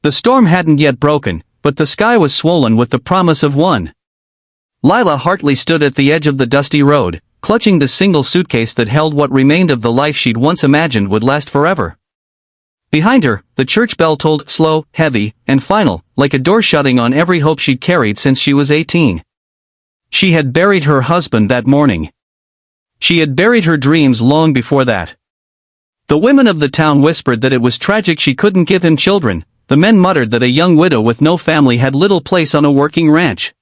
The storm hadn't yet broken, but the sky was swollen with the promise of one. Lila Hartley stood at the edge of the dusty road, clutching the single suitcase that held what remained of the life she'd once imagined would last forever. Behind her, the church bell tolled, slow, heavy, and final, like a door shutting on every hope she'd carried since she was 18. She had buried her husband that morning. She had buried her dreams long before that. The women of the town whispered that it was tragic she couldn't give him children. The men muttered that a young widow with no family had little place on a working ranch.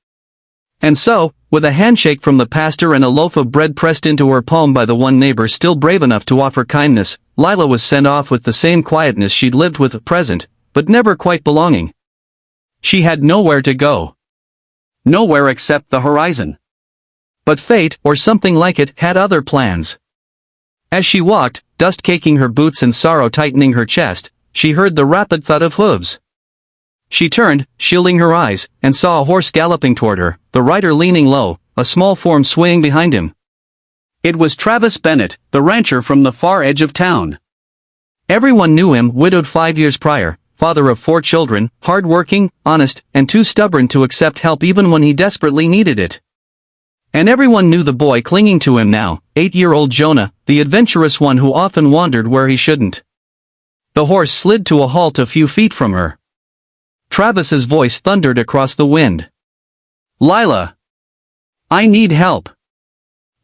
And so, with a handshake from the pastor and a loaf of bread pressed into her palm by the one neighbor still brave enough to offer kindness, Lila was sent off with the same quietness she'd lived with at present, but never quite belonging. She had nowhere to go. Nowhere except the horizon. But fate, or something like it, had other plans. As she walked, dust caking her boots and sorrow tightening her chest, she heard the rapid thud of hooves. She turned, shielding her eyes, and saw a horse galloping toward her, the rider leaning low, a small form swaying behind him. It was Travis Bennett, the rancher from the far edge of town. Everyone knew him, widowed 5 years prior, father of 4 children, hard-working, honest, and too stubborn to accept help even when he desperately needed it. And everyone knew the boy clinging to him now, 8-year-old Jonah, the adventurous one who often wandered where he shouldn't. The horse slid to a halt a few feet from her. Travis's voice thundered across the wind. "Lila! I need help."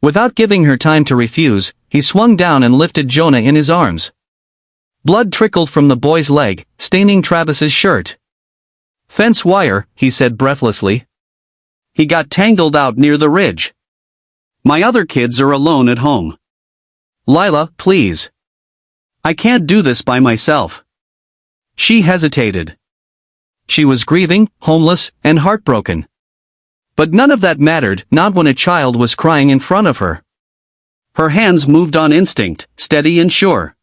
Without giving her time to refuse, he swung down and lifted Jonah in his arms. Blood trickled from the boy's leg, staining Travis's shirt. "Fence wire," he said breathlessly. "He got tangled out near the ridge. My other kids are alone at home. Lila, please. I can't do this by myself." She hesitated. She was grieving, homeless, and heartbroken. But none of that mattered, not when a child was crying in front of her. Her hands moved on instinct, steady and sure.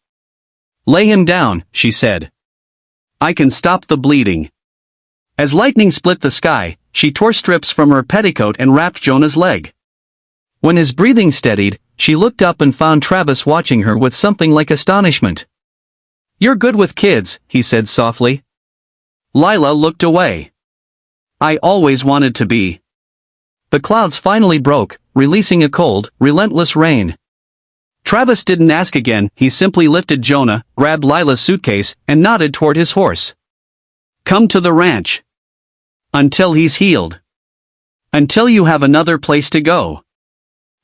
"Lay him down," she said. "I can stop the bleeding." As lightning split the sky, she tore strips from her petticoat and wrapped Jonah's leg. When his breathing steadied, she looked up and found Travis watching her with something like astonishment. "You're good with kids," he said softly. Lila looked away. "I always wanted to be." The clouds finally broke, releasing a cold, relentless rain. Travis didn't ask again, he simply lifted Jonah, grabbed Lila's suitcase, and nodded toward his horse. "Come to the ranch. Until he's healed. Until you have another place to go."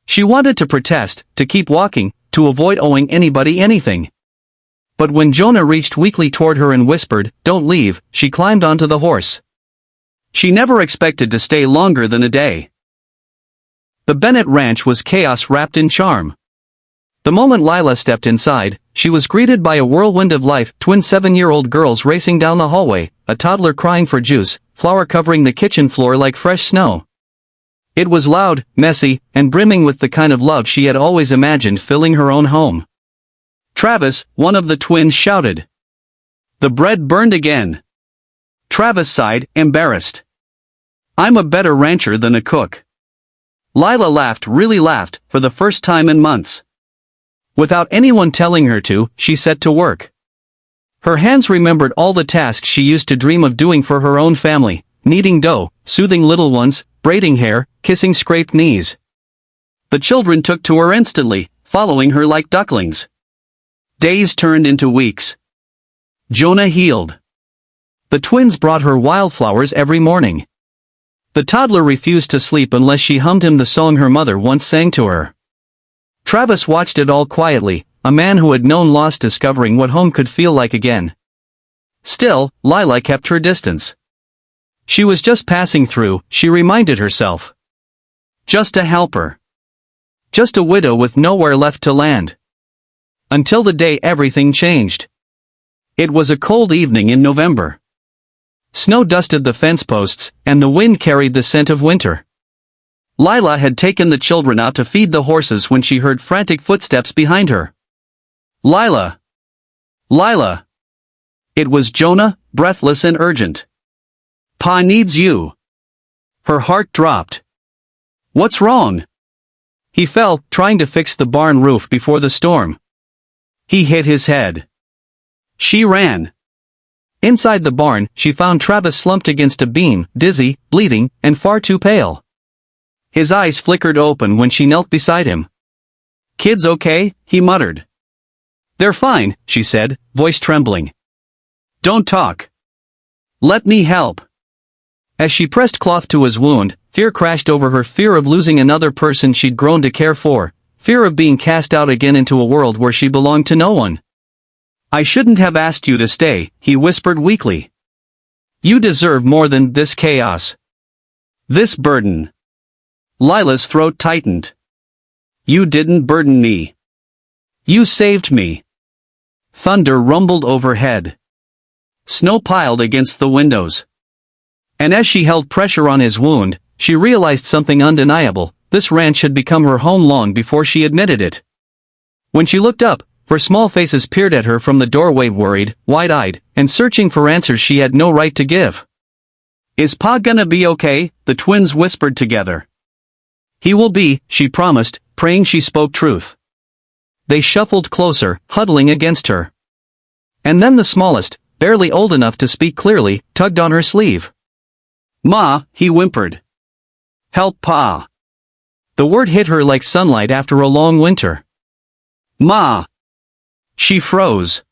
She wanted to protest, to keep walking, to avoid owing anybody anything. But when Jonah reached weakly toward her and whispered, "Don't leave," she climbed onto the horse. She never expected to stay longer than a day. The Bennett ranch was chaos wrapped in charm. The moment Lila stepped inside, she was greeted by a whirlwind of life, twin 7-year-old girls racing down the hallway, a toddler crying for juice, flour covering the kitchen floor like fresh snow. It was loud, messy, and brimming with the kind of love she had always imagined filling her own home. "Travis," one of the twins shouted. The bread burned again. Travis sighed, embarrassed. "I'm a better rancher than a cook." Lila laughed, really laughed, for the first time in months. Without anyone telling her to, she set to work. Her hands remembered all the tasks she used to dream of doing for her own family, kneading dough, soothing little ones, braiding hair, kissing scraped knees. The children took to her instantly, following her like ducklings. Days turned into weeks. Jonah healed. The twins brought her wildflowers every morning. The toddler refused to sleep unless she hummed him the song her mother once sang to her. Travis watched it all quietly, a man who had known loss discovering what home could feel like again. Still, Lila kept her distance. She was just passing through, she reminded herself. Just a helper. Just a widow with nowhere left to land. Until the day everything changed. It was a cold evening in November. Snow dusted the fence posts, and the wind carried the scent of winter. Lila had taken the children out to feed the horses when she heard frantic footsteps behind her. "Lila! Lila!" It was Jonah, breathless and urgent. "Pa needs you." Her heart dropped. "What's wrong?" He fell, trying to fix the barn roof before the storm. He hit his head. She ran. Inside the barn, she found Travis slumped against a beam, dizzy, bleeding, and far too pale. His eyes flickered open when she knelt beside him. "Kids okay?" he muttered. "They're fine," she said, voice trembling. "Don't talk. Let me help." As she pressed cloth to his wound, fear crashed over her, fear of losing another person she'd grown to care for, fear of being cast out again into a world where she belonged to no one. "I shouldn't have asked you to stay," he whispered weakly. "You deserve more than this chaos. This burden." Lila's throat tightened. "You didn't burden me. You saved me." Thunder rumbled overhead. Snow piled against the windows. And as she held pressure on his wound, she realized something undeniable: this ranch had become her home long before she admitted it. When she looked up, 4 small faces peered at her from the doorway, worried, wide-eyed, and searching for answers she had no right to give. "Is Pa gonna be okay?" the twins whispered together. "He will be," she promised, praying she spoke truth. They shuffled closer, huddling against her. And then the smallest, barely old enough to speak clearly, tugged on her sleeve. "Ma," he whimpered. "Help Pa." The word hit her like sunlight after a long winter. "Ma." She froze.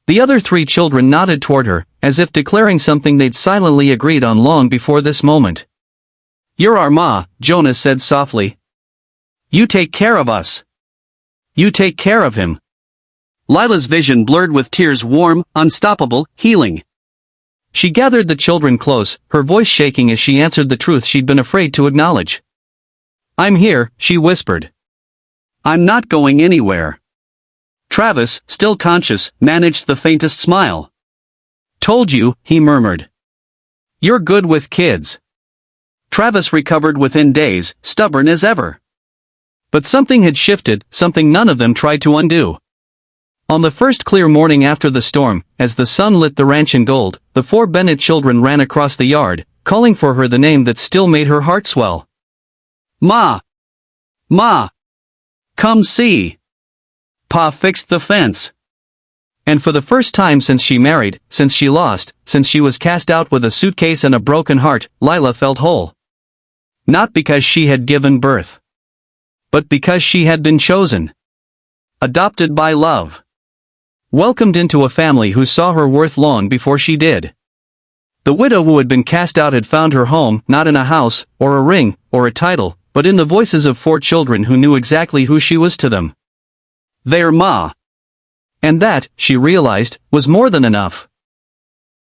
The other 3 children nodded toward her, as if declaring something they'd silently agreed on long before this moment. "You're our Ma," Jonas said softly. "You take care of us. You take care of him." Lila's vision blurred with tears, warm, unstoppable, healing. She gathered the children close, her voice shaking as she answered the truth she'd been afraid to acknowledge. "I'm here," she whispered. "I'm not going anywhere." Travis, still conscious, managed the faintest smile. "Told you," he murmured. "You're good with kids." Travis recovered within days, stubborn as ever. But something had shifted, something none of them tried to undo. On the first clear morning after the storm, as the sun lit the ranch in gold, the 4 Bennett children ran across the yard, calling for her, the name that still made her heart swell. "Ma! Ma! Come see! Pa fixed the fence." And for the first time since she married, since she lost, since she was cast out with a suitcase and a broken heart, Lila felt whole. Not because she had given birth, but because she had been chosen. Adopted by love. Welcomed into a family who saw her worth long before she did. The widow who had been cast out had found her home, not in a house, or a ring, or a title, but in the voices of 4 children who knew exactly who she was to them. Their Ma. And that, she realized, was more than enough.